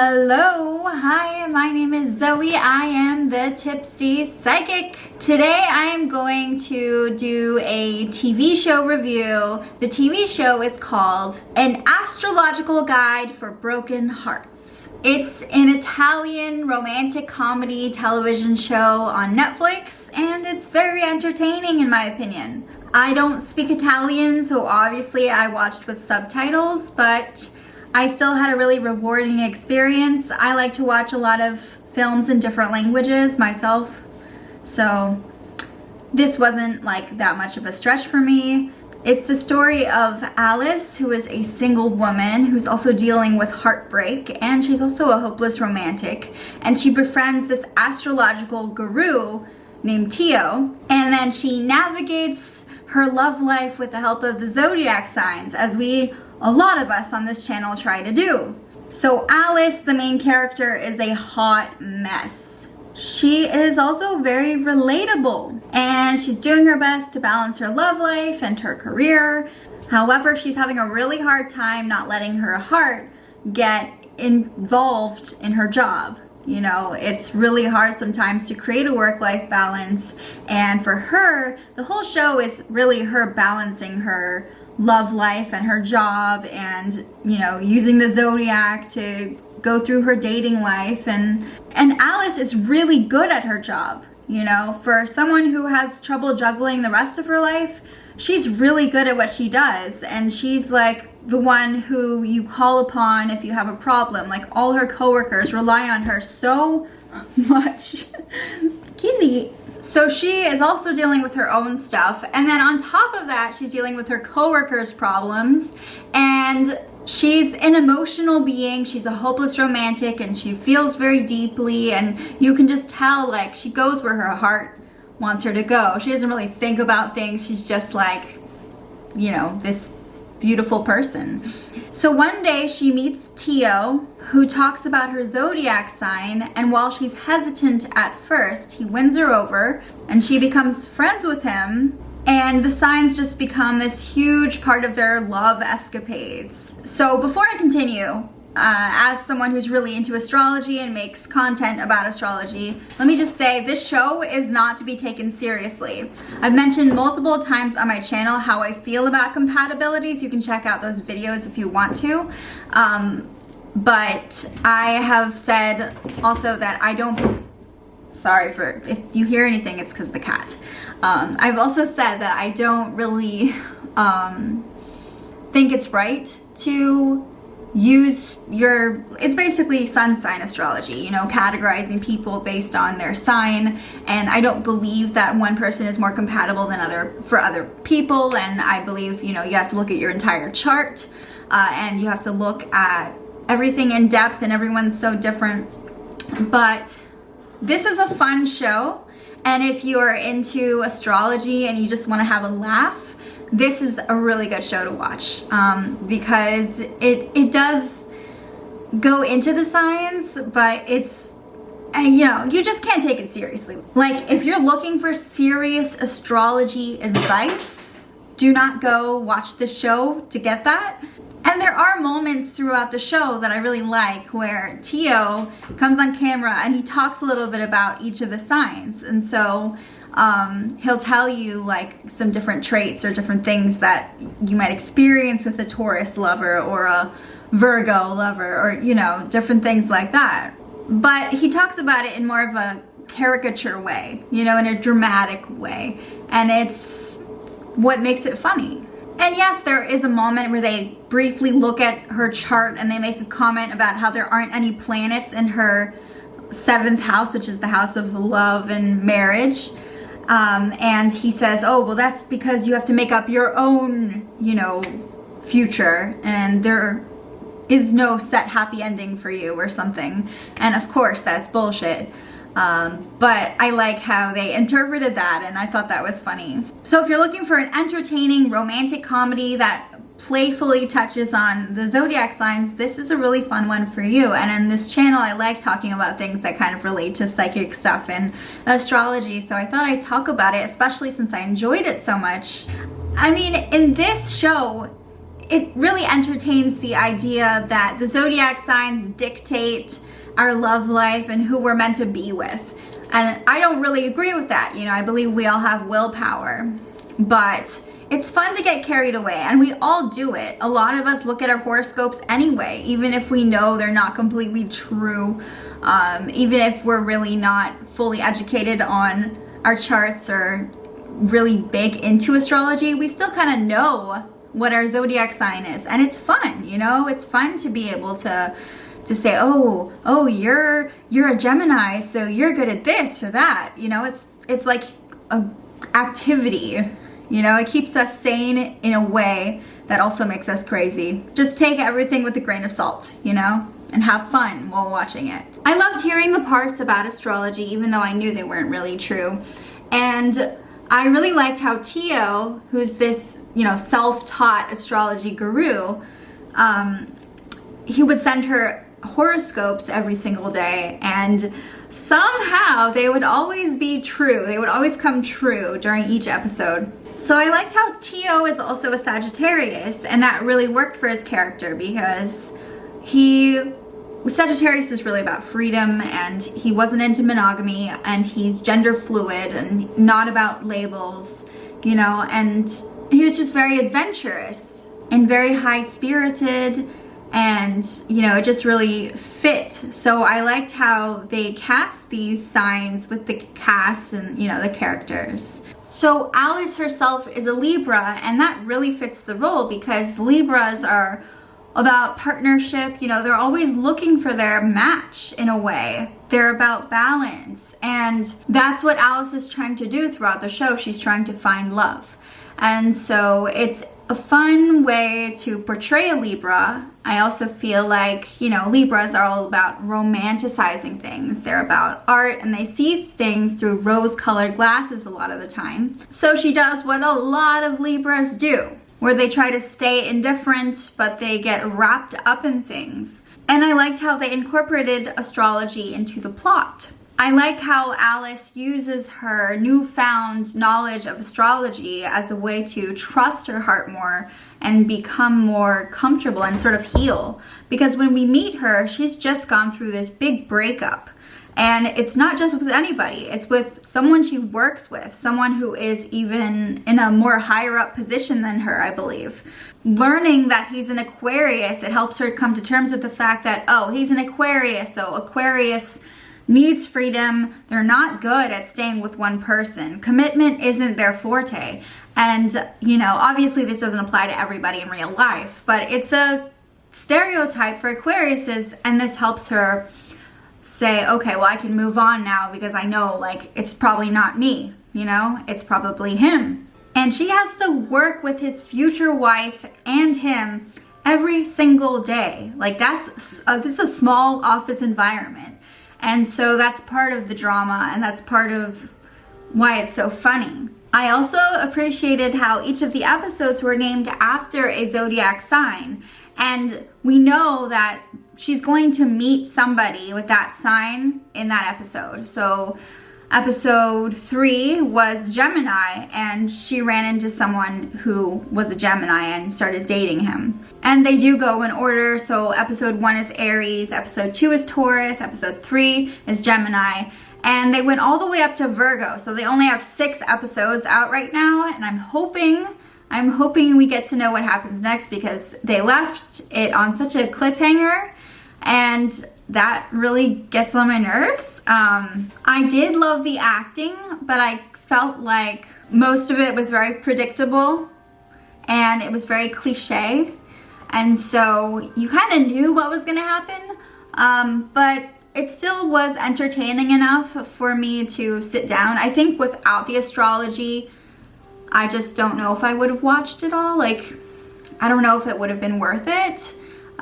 Hello, hi, my name is Zoe. I am the Tipsy Psychic. Today I am going to do a TV show review. The TV show is called An Astrological Guide for Broken Hearts. It's an Italian romantic comedy television show on Netflix, and it's very entertaining in my opinion. I don't speak Italian, so obviously I watched with subtitles, but I still had a really rewarding experience. I like to watch a lot of films in different languages myself, so this wasn't like that much of a stretch for me. It's the story of Alice, who is a single woman who's also dealing with heartbreak, and she's also a hopeless romantic, and she befriends this astrological guru named Tio, and then she navigates her love life with the help of the Zodiac signs, as a lot of us on this channel try to do. So Alice, the main character, is a hot mess. She is also very relatable, and she's doing her best to balance her love life and her career. However, she's having a really hard time not letting her heart get involved in her job. You know, it's really hard sometimes to create a work-life balance, and for her, the whole show is really her balancing her love life and her job, and you know, using the Zodiac to go through her dating life. And Alice is really good at her job. You know, for someone who has trouble juggling the rest of her life, she's really good at what she does, and she's like the one who you call upon if you have a problem. Like, all her coworkers rely on her so much. Kitty. So she is also dealing with her own stuff, and then on top of that, she's dealing with her coworkers' problems, and she's an emotional being. She's a hopeless romantic, and she feels very deeply, and you can just tell, like, she goes where her heart wants her to go. She doesn't really think about things. She's just like, you know, this beautiful person. So one day she meets Tio, who talks about her zodiac sign, and while she's hesitant at first, he wins her over and she becomes friends with him, and the signs just become this huge part of their love escapades. So before I continue, as someone who's really into astrology and makes content about astrology, let me just say this show is not to be taken seriously. I've mentioned multiple times on my channel how I feel about compatibilities. You can check out those videos if you want to. But I have said also that I don't, sorry for if you hear anything, it's because the cat. I've also said that I don't really think it's right to use it's basically sun sign astrology, you know, categorizing people based on their sign, and I don't believe that one person is more compatible than other people, and I believe, you know, you have to look at your entire chart, and you have to look at everything in depth, and everyone's so different. But this is a fun show, and if you're into astrology and you just want to have a laugh, this is a really good show to watch, because it does go into the signs, but it's, you know, you just can't take it seriously. Like, if you're looking for serious astrology advice, do not go watch this show to get that. And there are moments throughout the show that I really like, where Tio comes on camera and he talks a little bit about each of the signs, and so he'll tell you like some different traits or different things that you might experience with a Taurus lover or a Virgo lover, or, you know, different things like that. But he talks about it in more of a caricature way, you know, in a dramatic way, and it's what makes it funny. And yes, there is a moment where they briefly look at her chart and they make a comment about how there aren't any planets in her 7th house, which is the house of love and marriage. And he says, oh, well, that's because you have to make up your own, you know, future, and there is no set happy ending for you or something. And of course, that's bullshit. But I like how they interpreted that, and I thought that was funny. So if you're looking for an entertaining romantic comedy that playfully touches on the zodiac signs, this is a really fun one for you. And in this channel, I like talking about things that kind of relate to psychic stuff and astrology, so I thought I'd talk about it, especially since I enjoyed it so much. I mean, in this show, it really entertains the idea that the zodiac signs dictate our love life and who we're meant to be with. And I don't really agree with that. You know, I believe we all have willpower, but it's fun to get carried away, and we all do it. A lot of us look at our horoscopes anyway, even if we know they're not completely true, even if we're really not fully educated on our charts or really big into astrology, we still kind of know what our zodiac sign is, and it's fun, you know? It's fun to be able to say, oh, you're a Gemini, so you're good at this or that. You know, it's like a activity. You know, it keeps us sane in a way that also makes us crazy. Just take everything with a grain of salt, you know, and have fun while watching it. I loved hearing the parts about astrology, even though I knew they weren't really true. And I really liked how Tio, who's this, you know, self-taught astrology guru, he would send her horoscopes every single day, and somehow they would always be true. They would always come true during each episode. So I liked how Tio is also a Sagittarius, and that really worked for his character because Sagittarius is really about freedom, and he wasn't into monogamy, and he's gender fluid and not about labels, you know, and he was just very adventurous and very high-spirited, and, you know, it just really fit. So I liked how they cast these signs with the cast and, you know, the characters. So Alice herself is a Libra, and that really fits the role because Libras are about partnership. You know, they're always looking for their match in a way. They're about balance, and that's what Alice is trying to do throughout the show. She's trying to find love. And so it's a fun way to portray a Libra. I also feel like, you know, Libras are all about romanticizing things. They're about art, and they see things through rose-colored glasses a lot of the time. So she does what a lot of Libras do, where they try to stay indifferent, but they get wrapped up in things. And I liked how they incorporated astrology into the plot. I like how Alice uses her newfound knowledge of astrology as a way to trust her heart more and become more comfortable and sort of heal. Because when we meet her, she's just gone through this big breakup. And it's not just with anybody, it's with someone she works with, someone who is even in a more higher up position than her, I believe. Learning that he's an Aquarius, it helps her come to terms with the fact that, oh, he's an Aquarius, so Aquarius needs freedom. They're not good at staying with one person. Commitment isn't their forte. And, you know, obviously this doesn't apply to everybody in real life, but it's a stereotype for Aquariuses, and this helps her say, okay, well, I can move on now because I know, like, it's probably not me, you know, it's probably him. And she has to work with his future wife and him every single day. Like, that's a small office environment. And so that's part of the drama, and that's part of why it's so funny. I also appreciated how each of the episodes were named after a zodiac sign. And we know that she's going to meet somebody with that sign in that episode. So episode 3 was Gemini, and she ran into someone who was a Gemini and started dating him. And they do go in order. So episode 1 is Aries, episode 2 is Taurus, episode 3 is Gemini, and they went all the way up to Virgo. So they only have 6 episodes out right now, and I'm hoping we get to know what happens next because they left it on such a cliffhanger, and that really gets on my nerves. I did love the acting, but I felt like most of it was very predictable and it was very cliche. And so you kind of knew what was gonna happen, but it still was entertaining enough for me to sit down. I think without the astrology, I just don't know if I would have watched it all. Like, I don't know if it would have been worth it.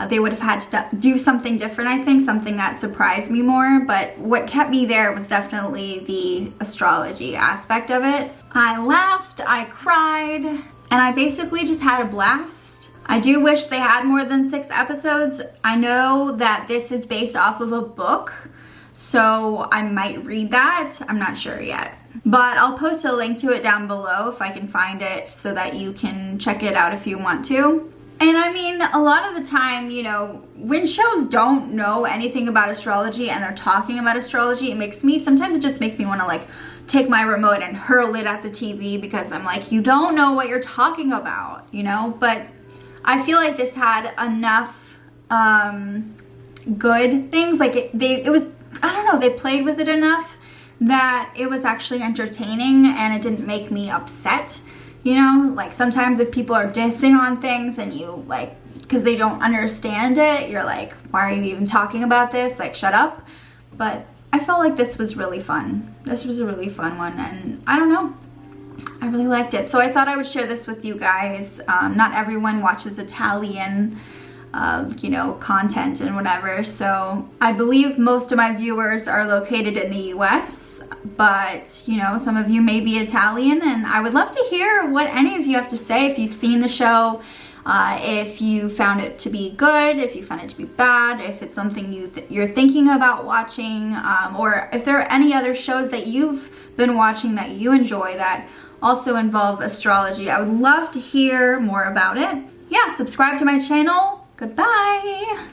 They would have had to do something different, I think, something that surprised me more. But what kept me there was definitely the astrology aspect of it. I laughed, I cried, and I basically just had a blast. I do wish they had more than 6 episodes. I know that this is based off of a book, so I might read that. I'm not sure yet. But I'll post a link to it down below if I can find it so that you can check it out if you want to. And I mean, a lot of the time, you know, when shows don't know anything about astrology and they're talking about astrology, sometimes it just makes me want to like take my remote and hurl it at the TV, because I'm like, you don't know what you're talking about, you know? But I feel like this had enough good things. Like it was, I don't know, they played with it enough that it was actually entertaining and it didn't make me upset. You know, like sometimes if people are dissing on things and you like, because they don't understand it, you're like, why are you even talking about this? Like, shut up. But I felt like this was really fun. This was a really fun one, and I don't know, I really liked it. So I thought I would share this with you guys. Not everyone watches Italian, you know, content and whatever. So I believe most of my viewers are located in the US. But, you know, some of you may be Italian, and I would love to hear what any of you have to say. If you've seen the show, if you found it to be good, if you found it to be bad, if it's something you're thinking about watching, or if there are any other shows that you've been watching that you enjoy that also involve astrology. I would love to hear more about it. Yeah, subscribe to my channel. Goodbye.